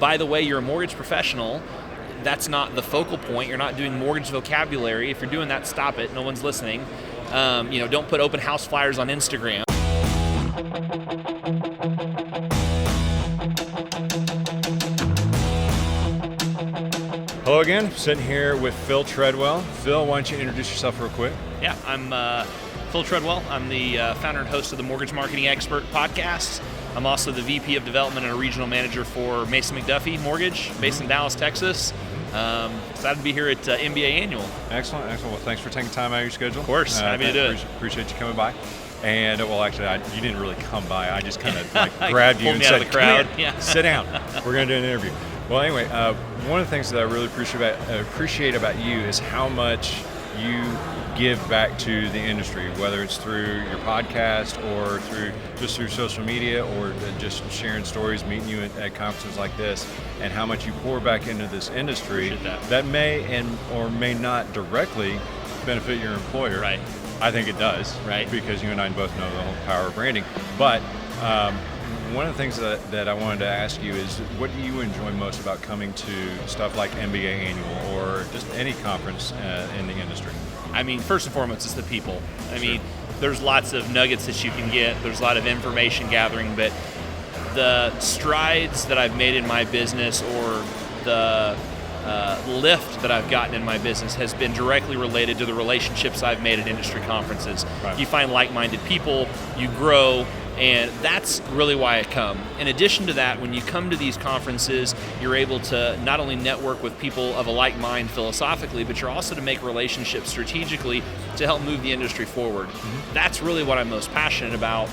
by the way, you're a mortgage professional. That's not the focal point. You're not doing mortgage vocabulary. If you're doing that, stop it. No one's listening. Don't put open house flyers on Instagram. Hello again, sitting here with Phil Treadwell. Phil, why don't you introduce yourself real quick? Yeah, I'm Phil Treadwell. I'm the founder and host of the Mortgage Marketing Expert podcast. I'm also the VP of Development and a regional manager for Mason McDuffie Mortgage, based in Dallas, Texas. Excited to be here at MBA Annual. Excellent. Well, thanks for taking time out of your schedule. Of course, happy to do it. Appreciate you coming by. And, well, actually, you didn't really come by. I just kind of grabbed you and said, "Come here, sit down. We're going to do an interview." Well, anyway, one of the things that I really appreciate about you is how much you give back to the industry, whether it's through your podcast or through social media or just sharing stories, meeting you at conferences like this, and how much you pour back into this industry that may or may not directly benefit your employer. Right. I think it does, right? Because you and I both know the whole power of branding. But one of the things that I wanted to ask you is, what do you enjoy most about coming to stuff like MBA Annual or just any conference in the industry? I mean, first and foremost, it's the people. I mean, there's lots of nuggets that you can get. There's a lot of information gathering, but the strides that I've made in my business or the lift that I've gotten in my business has been directly related to the relationships I've made at industry conferences. Right. You find like-minded people, you grow, and that's really why I come. In addition to that, when you come to these conferences, you're able to not only network with people of a like mind philosophically, but you're also to make relationships strategically to help move the industry forward. Mm-hmm. That's really what I'm most passionate about,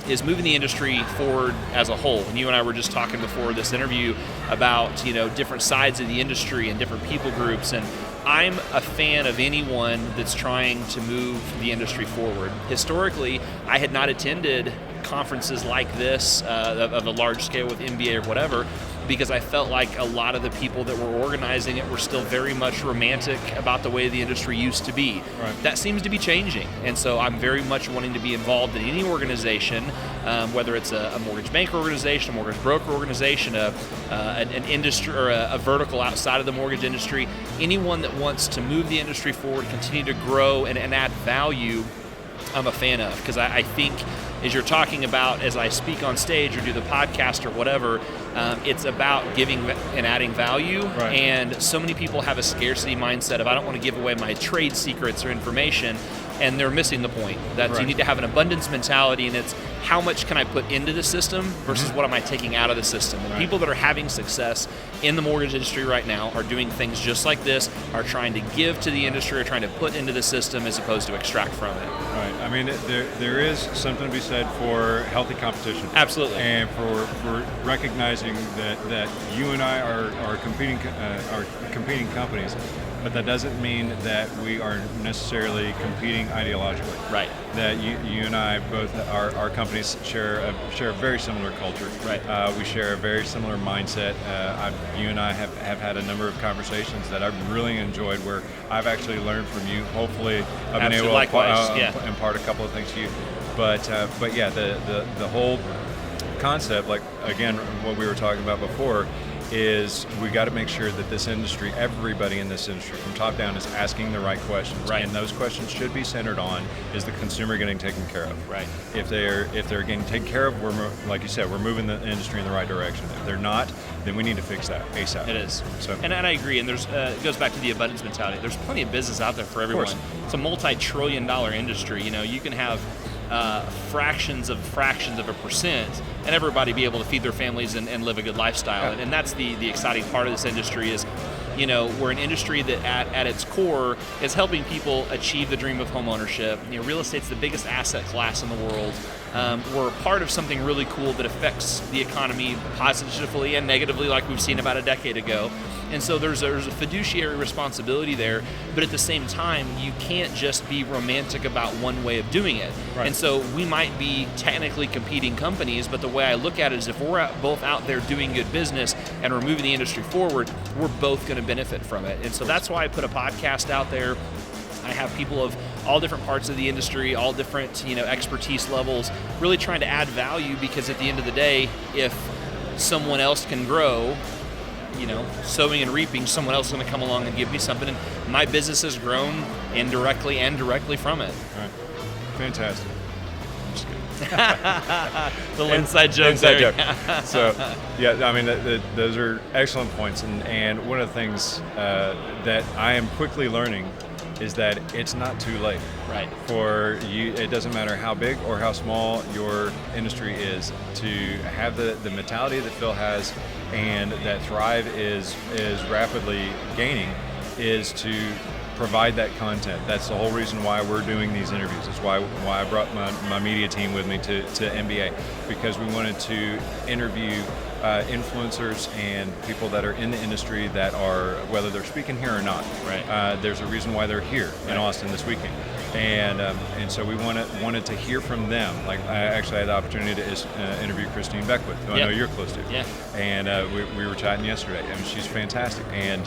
is moving the industry forward as a whole. And you and I were just talking before this interview about, different sides of the industry and different people groups, and I'm a fan of anyone that's trying to move the industry forward. Historically, I had not attended conferences like this of a large scale with MBA or whatever, because I felt like a lot of the people that were organizing it were still very much romantic about the way the industry used to be. Right. That seems to be changing, and so I'm very much wanting to be involved in any organization, whether it's a mortgage banker organization, a mortgage broker organization, an industry or a vertical outside of the mortgage industry. Anyone that wants to move the industry forward, continue to grow and add value, I'm a fan of, because I think as you're talking about, as I speak on stage or do the podcast or whatever, it's about giving and adding value. Right. And so many people have a scarcity mindset of, I don't want to give away my trade secrets or information, and they're missing the point. That You need to have an abundance mentality, and it's how much can I put into the system versus what am I taking out of the system. And people that are having success in the mortgage industry right now are doing things just like this, are trying to give to the industry, or trying to put into the system as opposed to extract from it. Right. I mean, there is something to be said for healthy competition. Absolutely. And for recognizing that you and I are competing companies, but that doesn't mean that we are necessarily competing ideologically. Right. That you and I both, our companies share a very similar culture. Right. We share a very similar mindset. You and I have had a number of conversations that I've really enjoyed, where I've actually learned from you. Hopefully, I've been able to impart a couple of things to you. But yeah, the whole concept, like again, what we were talking about before, is we got to make sure that this industry, everybody in this industry from top down, is asking the right questions. Right. And those questions should be centered on, is the consumer getting taken care of? Right. If they're getting taken care of, like you said, we're moving the industry in the right direction. If they're not, then we need to fix that ASAP. It is. So, and I agree. And there's it goes back to the abundance mentality. There's plenty of business out there for everyone. It's a multi-trillion-dollar industry. You can have fractions of a percent, and everybody be able to feed their families and live a good lifestyle. Yeah. And that's the exciting part of this industry is, we're an industry that at its core is helping people achieve the dream of homeownership. Real estate's the biggest asset class in the world. We're a part of something really cool that affects the economy positively and negatively, like we've seen about a decade ago. And so there's a fiduciary responsibility there, but at the same time, you can't just be romantic about one way of doing it. Right. And so we might be technically competing companies, but the way I look at it is, if we're both out there doing good business and we're moving the industry forward, we're both going to benefit from it. And so that's why I put a podcast out there. I have people of all different parts of the industry, all different expertise levels, really trying to add value, because at the end of the day, if someone else can grow, sowing and reaping, someone else is going to come along and give me something. And my business has grown indirectly and directly from it. All right. Fantastic. I'm just kidding. Little inside joke. Inside joke. So, yeah, I mean, those are excellent points. And one of the things that I am quickly learning is that it's not too late. Right. For you, it doesn't matter how big or how small your industry is, to have the mentality that Phil has and that Thrive is rapidly gaining, is to provide that content. That's the whole reason why we're doing these interviews. It's why I brought my media team with me to MBA, because we wanted to interview influencers and people that are in the industry that are, whether they're speaking here or not. Right. There's a reason why they're here in Austin this weekend. And so we wanted to hear from them. Like, I actually had the opportunity to interview Christine Beckwith, who I know you're close to. Yeah. And we were chatting yesterday. I mean, she's fantastic. And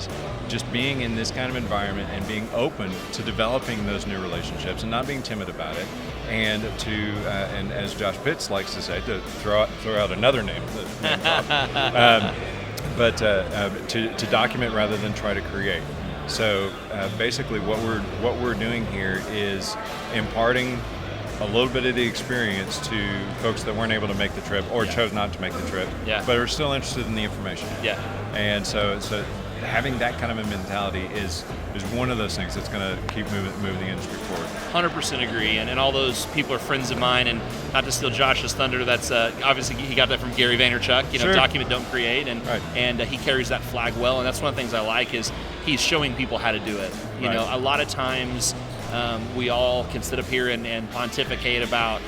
just being in this kind of environment and being open to developing those new relationships and not being timid about it, and and as Josh Pitts likes to say, to throw out another name, but to document rather than try to create. So basically, what we're doing here is imparting a little bit of the experience to folks that weren't able to make the trip or chose not to make the trip, but are still interested in the information. Yeah. And so having that kind of a mentality is one of those things that's going to keep moving the industry forward. 100% agree, and all those people are friends of mine, and not to steal Josh's thunder, that's obviously he got that from Gary Vaynerchuk, Sure. Document, don't create, and Right. and he carries that flag well, and that's one of the things I like is he's showing people how to do it. Right. A lot of times we all can sit up here and pontificate about,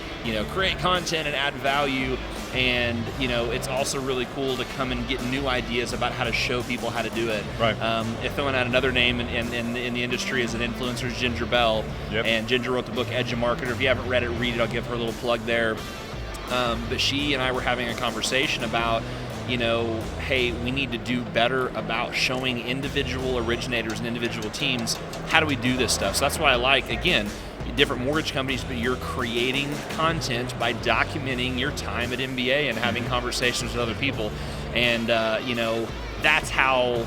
create content and add value, and it's also really cool to come and get new ideas about how to show people how to do it. Right. If throwing out another name in the industry as an influencer is Ginger Bell. Yep. And Ginger wrote the book Edge of Marketer. If you haven't read it, read it. I'll give her a little plug there. But she and I were having a conversation about, hey, we need to do better about showing individual originators and individual teams how do we do this stuff. So that's why I like, again, different mortgage companies, but you're creating content by documenting your time at MBA and having conversations with other people. And, that's how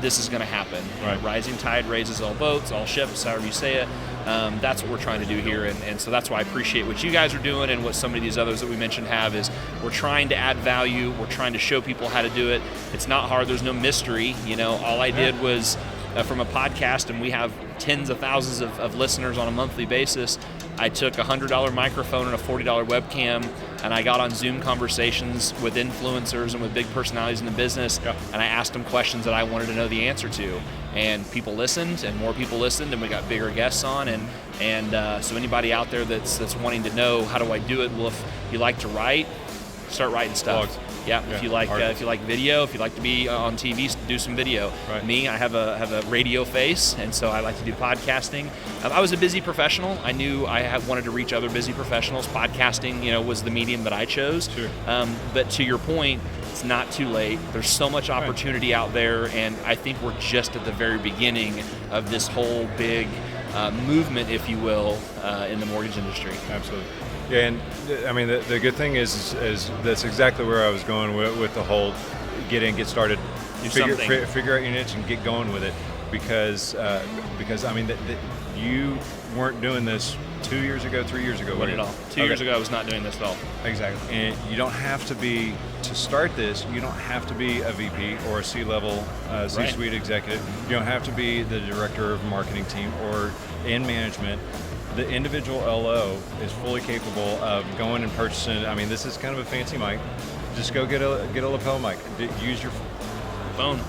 this is going to happen. Right. Rising tide raises all boats, all ships, however you say it. That's what we're trying to do here. And so that's why I appreciate what you guys are doing and what some of these others that we mentioned have is we're trying to add value. We're trying to show people how to do it. It's not hard. There's no mystery. All I did was from a podcast, and we have tens of thousands of listeners on a monthly basis. I took a $100 microphone and a $40 webcam, and I got on Zoom conversations with influencers and with big personalities in the business, and I asked them questions that I wanted to know the answer to. And people listened, and more people listened, and we got bigger guests on. And so anybody out there that's wanting to know how do I do it, well, if you like to write, start writing stuff. Blogs. Yeah, if you like video, if you like to be on TV, do some video. Right. Me, I have a radio face, and so I like to do podcasting. I was a busy professional. I knew I wanted to reach other busy professionals. Podcasting, was the medium that I chose. Sure. But to your point, it's not too late. There's so much opportunity out there, and I think we're just at the very beginning of this whole big movement, if you will, in the mortgage industry. Absolutely. Yeah, and I mean, the good thing is that's exactly where I was going with the whole get started, figure out your niche and get going with it, because I mean, you weren't doing this 2 years ago, 3 years ago. Not at all. 2 years ago, I was not doing this at all. Exactly. And you don't have to be, to start this, you don't have to be a VP or a C-level, C-suite executive. You don't have to be the director of marketing team or in management. The individual LO is fully capable of going and purchasing. I mean, this is kind of a fancy mic. Just go get a lapel mic. Use your phone.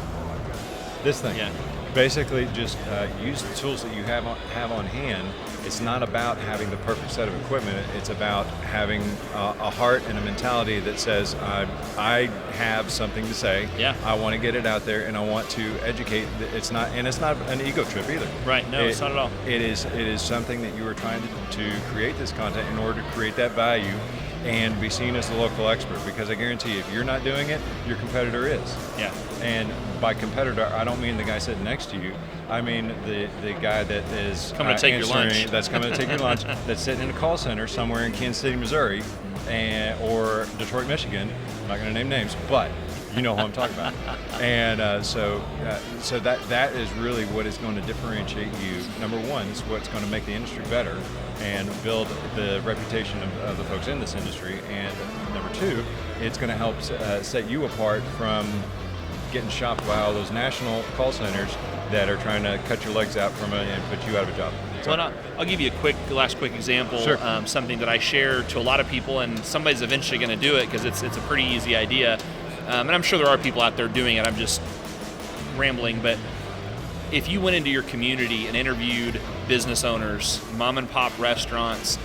This thing. Yeah. Basically, just use the tools that you have on hand. It's not about having the perfect set of equipment. It's about having a heart and a mentality that says, I have something to say. Yeah. I want to get it out there, and I want to educate. It's not an ego trip either. Right. No, it's not at all. It is something that you are trying to create this content in order to create that value and be seen as the local expert, because I guarantee you, if you're not doing it, your competitor is. Yeah. And by competitor, I don't mean the guy sitting next to you. I mean the guy that is coming to take your lunch. That's coming to take your lunch. That's sitting in a call center somewhere in Kansas City, Missouri, or Detroit, Michigan. I'm not going to name names, but you know who I'm talking about. And so that is really what is going to differentiate you. Number one, is what's going to make the industry better and build the reputation of the folks in this industry. And number two, it's going to help set you apart from getting shopped by all those national call centers that are trying to cut your legs out and put you out of a job. So I'll give you a last quick example. Sure. Something that I share to a lot of people, and somebody's eventually going to do it because it's a pretty easy idea. And I'm sure there are people out there doing it. I'm just rambling, but if you went into your community and interviewed business owners, mom and pop restaurants,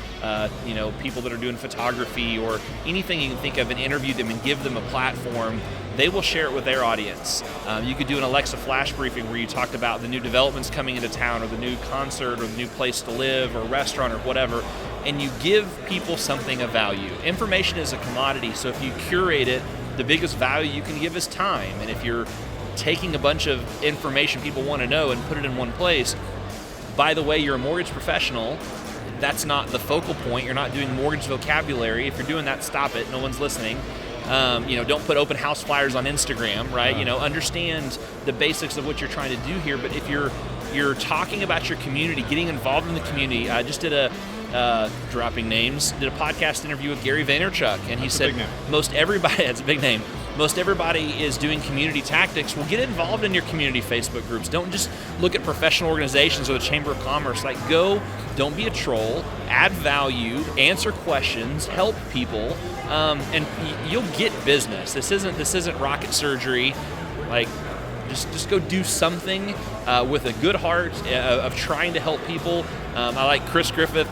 people that are doing photography or anything you can think of, and interview them and give them a platform, they will share it with their audience. You could do an Alexa flash briefing where you talked about the new developments coming into town, or the new concert, or the new place to live, or restaurant, or whatever, and you give people something of value. Information is a commodity, so if you curate it, the biggest value you can give is time. And if you're taking a bunch of information people want to know and put it in one place, by the way, you're a mortgage professional, that's not the focal point. You're not doing mortgage vocabulary. If you're doing that, stop it. No one's listening. Don't put open house flyers on Instagram, right? Understand the basics of what you're trying to do here. But if you're talking about your community, getting involved in the community, I just did dropping names, did a podcast interview with Gary Vaynerchuk, and he said most everybody, that's a big name, most everybody is doing community tactics. Well, get involved in your community Facebook groups. Don't just look at professional organizations or the Chamber of Commerce. Don't be a troll, add value, answer questions, help people, and you'll get business. This isn't rocket surgery. Just go do something with a good heart of trying to help people. I like Chris Griffith.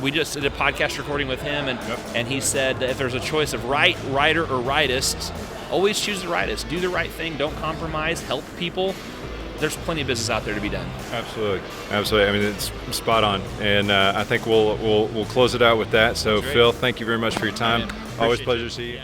We just did a podcast recording with him, and he said that if there's a choice of writer, or rightist, always choose the rightist. Do the right thing. Don't compromise. Help people. There's plenty of business out there to be done. Absolutely. I mean, it's spot on, and I think we'll close it out with that. So, Phil, thank you very much for your time. Always a pleasure to see you.